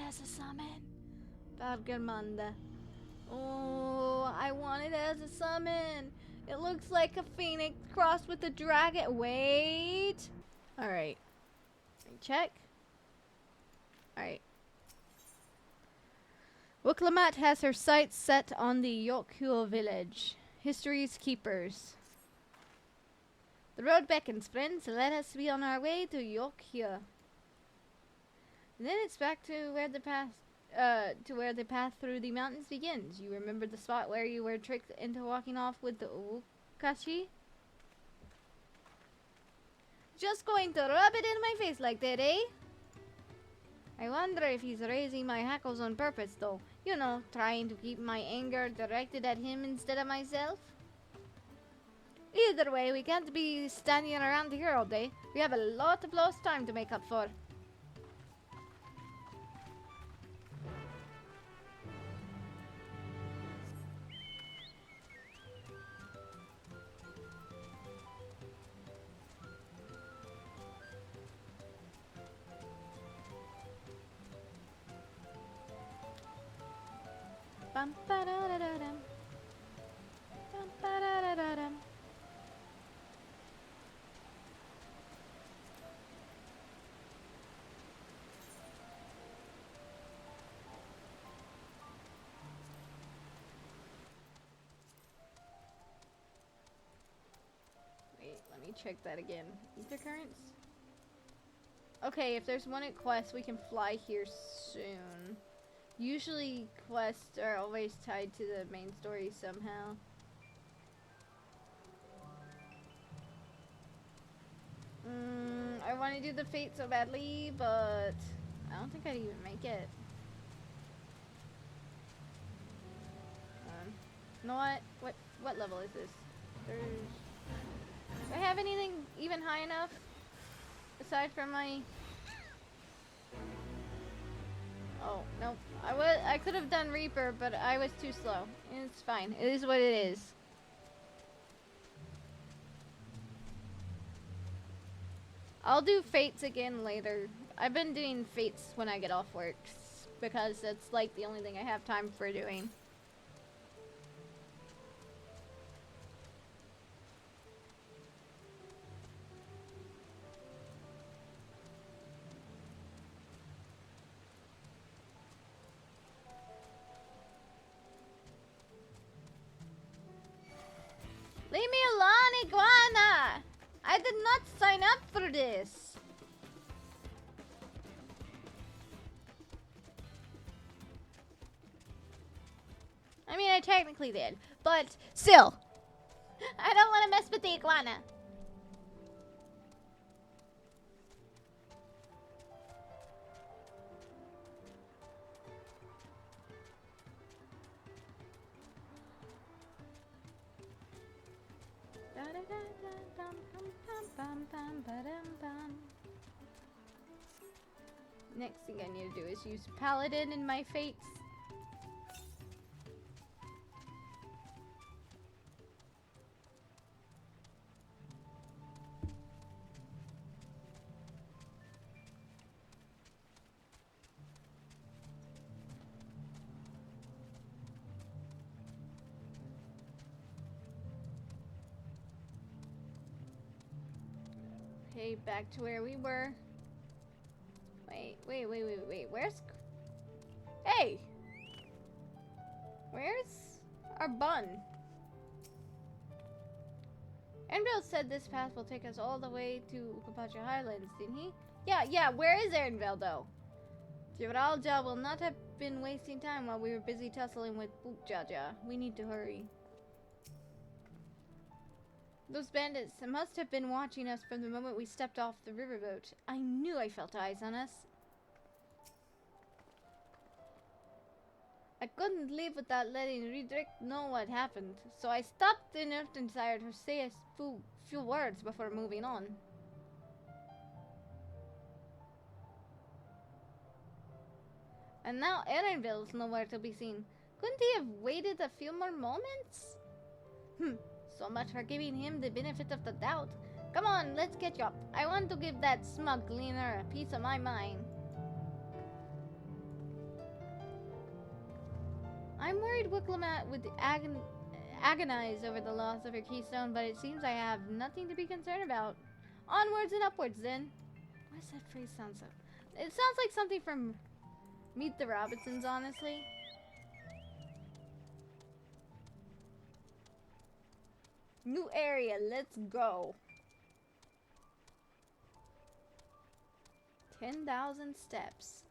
as a summon. Bergamanda. Oh, I want it as a summon. It looks like a phoenix crossed with a dragon. Wait. Alright. Check. Alright. Wooklamat has her sights set on the Ooooo village. History's keepers. The road beckons, friends. Let us be on our way to Ooooo. Then it's back to where the path through the mountains begins. You remember the spot where you were tricked into walking off with the Ookashi? Just going to rub it in my face like that, eh? I wonder if he's raising my hackles on purpose, though. You know, trying to keep my anger directed at him instead of myself. Either way, we can't be standing around here all day. We have a lot of lost time to make up for. Bum ba da da da dum. Bum ba da da da dum. Wait, let me check that again. Ether currents? Okay, if there's one at Quest, we can fly here soon. Usually quests are always tied to the main story somehow. I want to do the fate so badly, but I don't think I'd even make it. You know what? What level is this? Do I have anything even high enough? Aside from my... Oh, no. I could have done Reaper, but I was too slow. It's fine. It is what it is. I'll do Fates again later. I've been doing Fates when I get off work, because it's like the only thing I have time for doing. Leave me alone, Iguana! I did not sign up for this! I mean, I technically did, but still. I don't want to mess with the iguana. Next thing I need to do is use Paladin in my fates. Okay, back to where we were. Wait. Where's... Hey! Where's our bun? Envil said this path will take us all the way to Kapacha Highlands, didn't he? Yeah, where is Envil though? Gibraltar will not have been wasting time while we were busy tussling with Bookjaja. We need to hurry. Those bandits must have been watching us from the moment we stepped off the riverboat. I knew I felt eyes on us. I couldn't leave without letting Redrick know what happened, so I stopped enough to desire to say a few words before moving on. And now Erenville's nowhere to be seen. Couldn't he have waited a few more moments? So much for giving him the benefit of the doubt. Come on, let's catch up. I want to give that smug gleaner a piece of my mind. I'm worried Wicklamat would agonize over the loss of her keystone, but it seems I have nothing to be concerned about. Onwards and upwards, then. Why does that phrase sound so... It sounds like something from Meet the Robinsons, honestly. New area, let's go. 10,000 steps.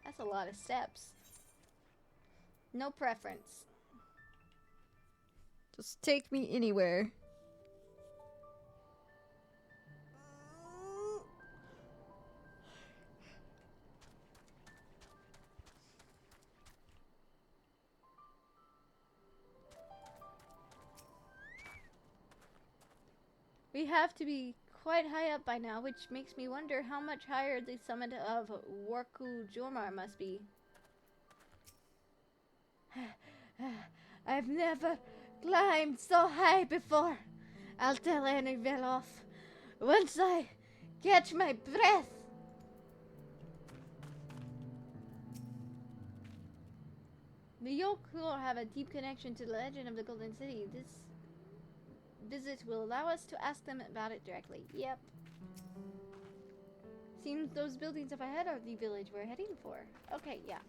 That's a lot of steps. No preference. Just take me anywhere. We have to be quite high up by now, which makes me wonder how much higher the summit of Ooooo must be. I've never climbed so high before. I'll tell Annabelle off once I catch my breath. The Ooooo have a deep connection to the legend of the Golden City. This visit will allow us to ask them about it directly. Yep. Seems those buildings up ahead are the village we're heading for. Okay, yeah.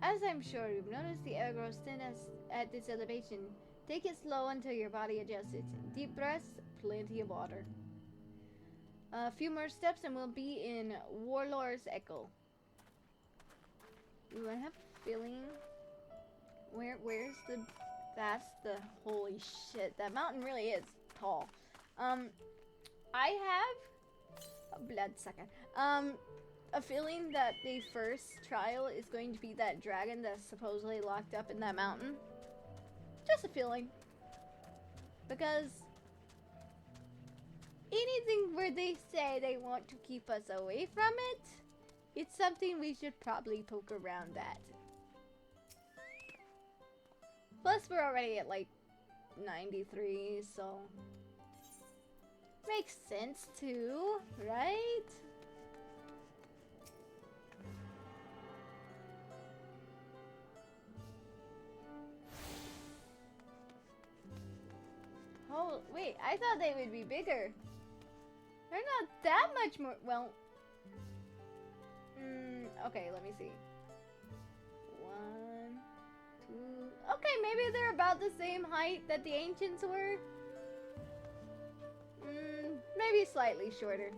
As I'm sure you've noticed, the air grows thin at this elevation. Take it slow until your body adjusts it. Deep breaths, plenty of water. A few more steps and we'll be in Warlord's Echo. Ooh, I have a feeling... Where's the... That's the... Holy shit, that mountain really is tall. I have... A bloodsucker. A feeling that the first trial is going to be that dragon that's supposedly locked up in that mountain. Just a feeling. Because anything where they say they want to keep us away from it, it's something we should probably poke around at. Plus we're already at like 93, so makes sense too, right? Oh, wait, I thought they would be bigger. They're not that much more, well... okay, let me see. 1, 2... Okay, maybe they're about the same height that the ancients were. Maybe slightly shorter.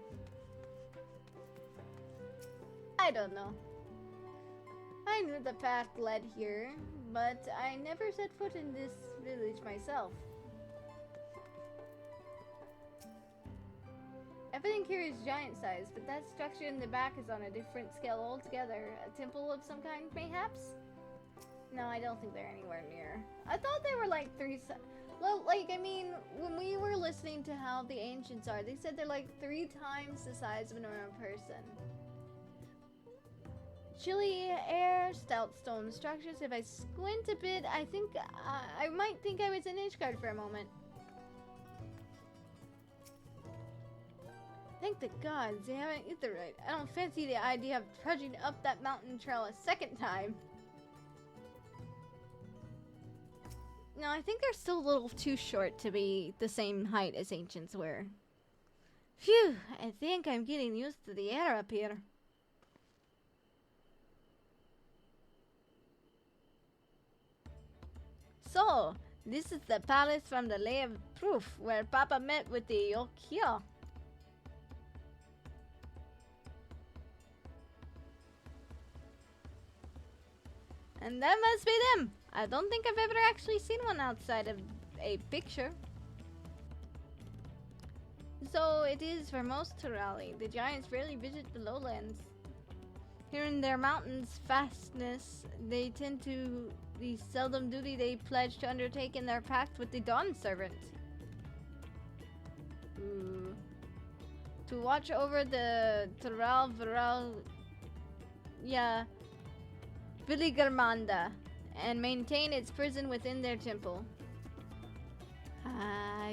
I don't know. I knew the path led here, but I never set foot in this village myself. Everything here is giant-sized, but that structure in the back is on a different scale altogether. A temple of some kind, perhaps? No, I don't think they're anywhere near. I thought they were like well, like, I mean, when we were listening to how the ancients are, they said they're like 3 times the size of a normal person. Chilly air, stout stone structures. If I squint a bit, I think I might think I was in Ishgard for a moment. Thank the gods they haven't hit the right. I don't fancy the idea of trudging up that mountain trail a second time. No, I think they're still a little too short to be the same height as ancients were. Phew, I think I'm getting used to the air up here. So, this is the palace from the Lay of Proof, where Papa met with the Ooooo. And that must be them. I don't think I've ever actually seen one outside of a picture. So it is for most to rally. The giants rarely visit the lowlands. Here in their mountains fastness, they tend to the seldom duty they pledge to undertake in their pact with the Dawn Servant. Ooh. To watch over the Viligarmanda and maintain its prison within their temple.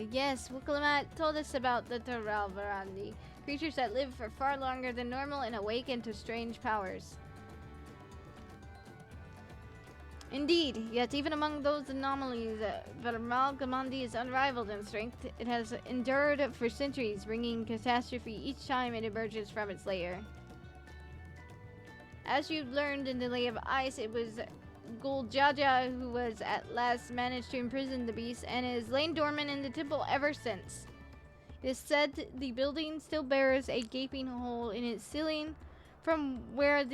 Yes, Wicklamat told us about the Teralvarandi, creatures that live for far longer than normal and awaken to strange powers. Indeed, yet even among those anomalies, Valgamandi is unrivaled in strength. It has endured for centuries, bringing catastrophe each time it emerges from its lair. As you've learned in the Lay of Ice, it was Guljaja who was at last managed to imprison the beast and has lain dormant in the temple ever since. It is said the building still bears a gaping hole in its ceiling from when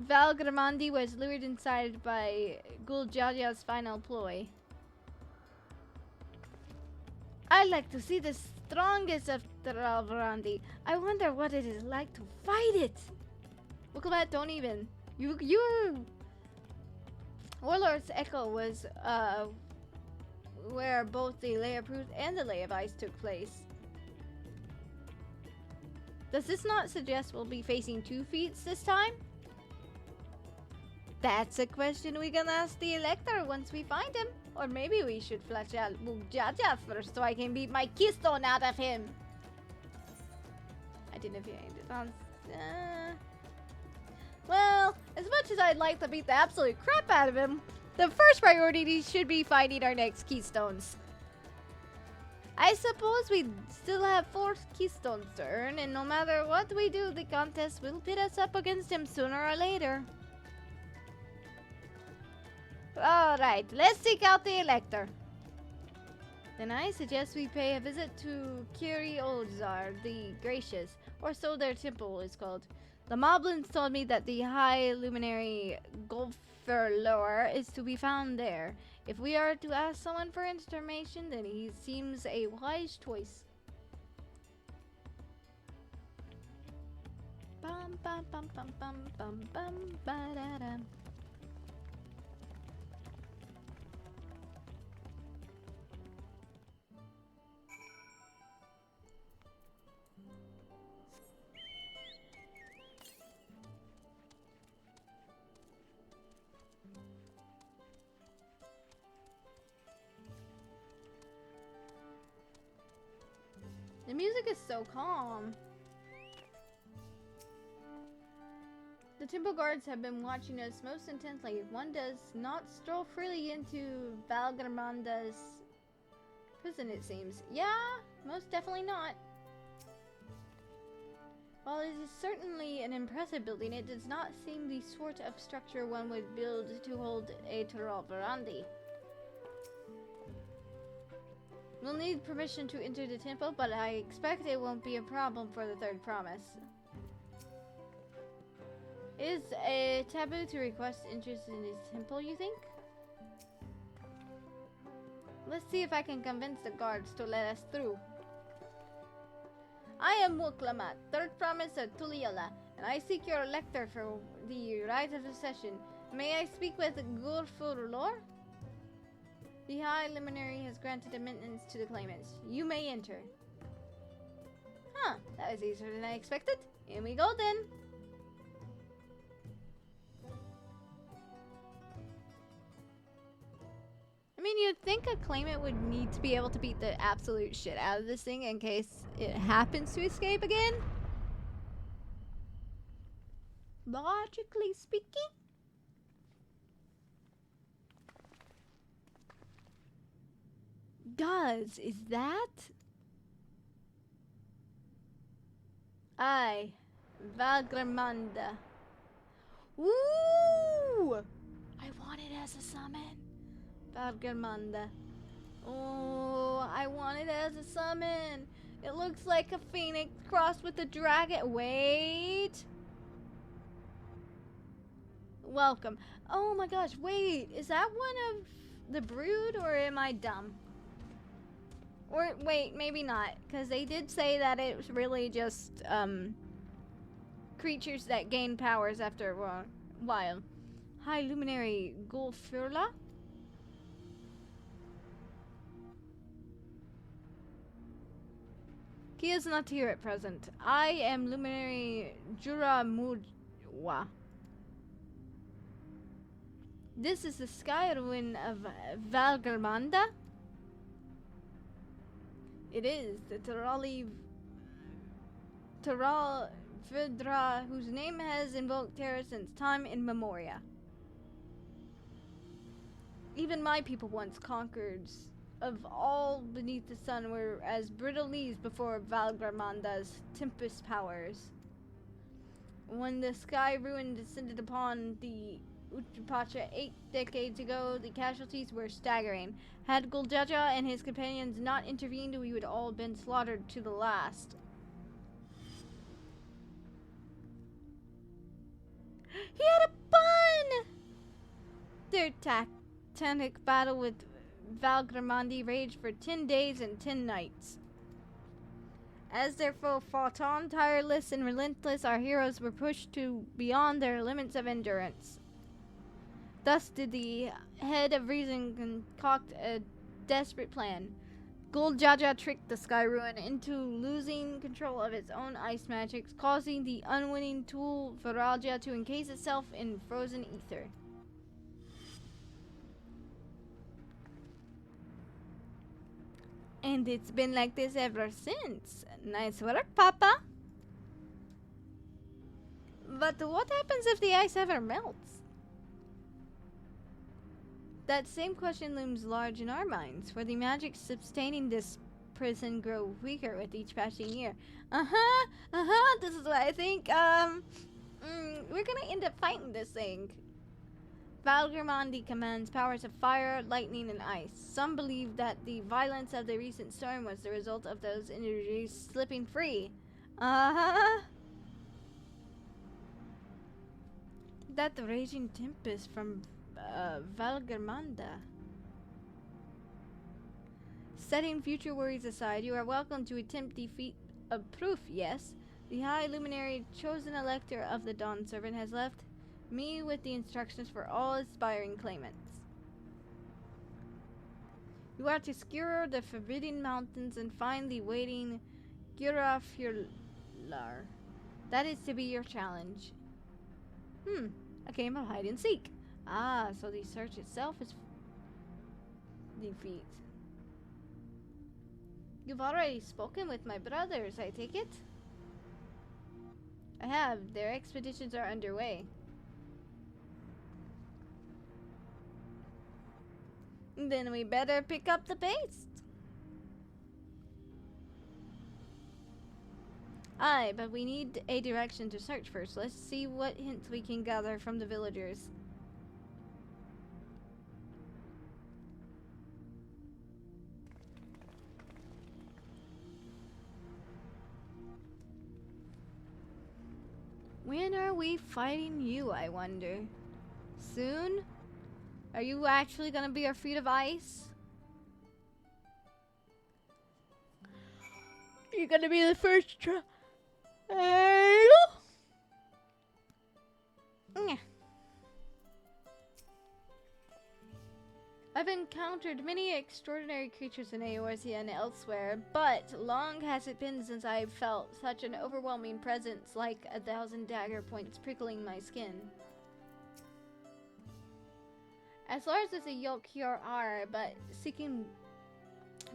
Valgramandi was lured inside by Guljaja's final ploy. I'd like to see the strongest of Valgrandi. I wonder what it is like to fight it. Look at that, don't even. You. Warlord's Echo was, where both the Lay of Truth and the Lay of Ice took place. Does this not suggest we'll be facing 2 feats this time? That's a question we can ask the Elector once we find him. Or maybe we should flesh out Mujaja first so I can beat my keystone out of him. I didn't know if you aimed it. Well, as much as I'd like to beat the absolute crap out of him, the first priority should be finding our next keystones. I suppose we still have 4 keystones to earn, and no matter what we do, the contest will pit us up against him sooner or later. Alright, let's seek out the Elector. Then I suggest we pay a visit to Kiri Olzar, the Gracious, or so their temple is called. The Moblins told me that the High Luminary Golferlor is to be found there. If we are to ask someone for information, then he seems a wise choice. Bum bum bum bum bum bum bum ba da da. The music is so calm. The temple guards have been watching us most intently. One does not stroll freely into Valgarmanda's prison, it seems. Yeah, most definitely not. While it is certainly an impressive building, it does not seem the sort of structure one would build to hold a Taravarandi. We'll need permission to enter the temple, but I expect it won't be a problem for the third promise. Is a taboo to request entrance in his temple, you think? Let's see if I can convince the guards to let us through. I am Wuklamat, third promise of Tuliola, and I seek your elector for the rite of accession. May I speak with Gurfurlor? The High Luminary has granted admittance to the claimants. You may enter. Huh, that was easier than I expected. In we go then. I mean, you'd think a claimant would need to be able to beat the absolute shit out of this thing in case it happens to escape again. Logically speaking. Is that? Valgramanda. Ooh! I want it as a summon. Valgramanda. Oh, I want it as a summon. It looks like a phoenix crossed with a dragon. Wait. Welcome. Oh my gosh, wait. Is that one of the brood or am I dumb? Or, wait, maybe not. Because they did say that it was really just, creatures that gain powers after a while. High Luminary Gulfurla? He is not here at present. I am Luminary Juramudwa. This is the sky ruin of Valgarmanda? It is the Taral Vidra, whose name has invoked terror since time immemorial. Even my people once conquered of all beneath the sun were as brittle leaves before Valgramanda's tempest powers. When the sky ruin descended upon the Utpacha 8 decades ago, the casualties were staggering. Had Guljaja and his companions not intervened, we would all have been slaughtered to the last. He had a bun! Their titanic battle with Valgramandi raged for 10 days and 10 nights. As their foe fought on, tireless and relentless, our heroes were pushed to beyond their limits of endurance. Thus did the head of reason concoct a desperate plan. Guljaja tricked the Sky Ruin into losing control of its own ice magics, causing the unwitting tool Viraja to encase itself in frozen ether. And it's been like this ever since. Nice work, Papa. But what happens if the ice ever melts? That same question looms large in our minds, for the magic sustaining this prison grow weaker with each passing year. This is what I think. We're gonna end up fighting this thing. Valgramandi commands powers of fire, lightning, and ice. Some believe that the violence of the recent storm was the result of those energies slipping free. That the raging tempest from Valgramanda. Setting future worries aside, you are welcome to attempt defeat of proof, yes. The High Luminary, chosen elector of the Dawn Servant, has left me with the instructions for all aspiring claimants. You are to scour the Forbidden Mountains and find the waiting Girafurlar. That is to be your challenge. A game of hide and seek. So the search itself is defeat. You've already spoken with my brothers, I take it? I have. Their expeditions are underway. Then we better pick up the pace. Aye, but we need a direction to search first. Let's see what hints we can gather from the villagers. When are we fighting you, I wonder? Soon? Are you actually gonna be our feet of ice? You're gonna be the first trial. I've encountered many extraordinary creatures in Eorzea and elsewhere, but long has it been since I've felt such an overwhelming presence, like 1,000 dagger points prickling my skin. As large as the Yolk here are, but seeking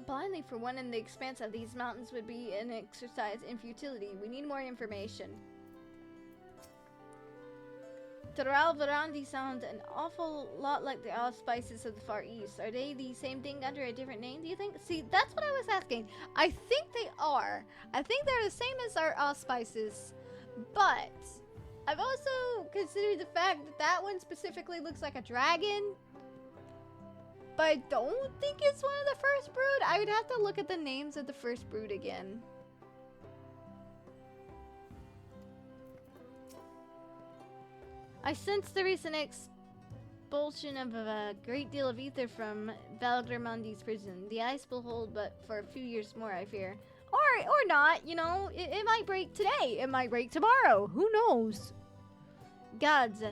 blindly for one in the expanse of these mountains would be an exercise in futility. We need more information. Taral Varandi sound an awful lot like the allspices of the Far East. Are they the same thing under a different name, do you think? See, that's what I was asking. I think they are. I think they're the same as our allspices, but I've also considered the fact that that one specifically looks like a dragon, but I don't think it's one of the first brood. I would have to look at the names of the first brood again. I sense the recent expulsion of a great deal of ether from Valgramandi's prison. The ice will hold but for a few years more, I fear. Or not, you know. It might break today. It might break tomorrow. Who knows? Gods,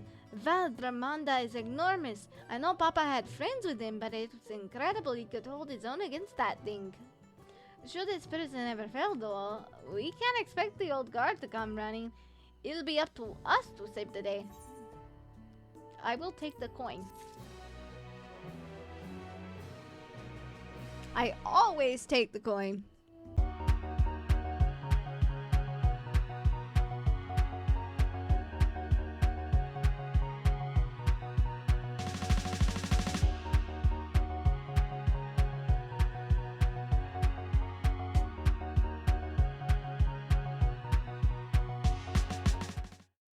Valgramanda is enormous. I know Papa had friends with him, but it's incredible he could hold his own against that thing. Should this prison ever fail, though, we can't expect the old guard to come running. It'll be up to us to save the day. I will take the coin. I always take the coin.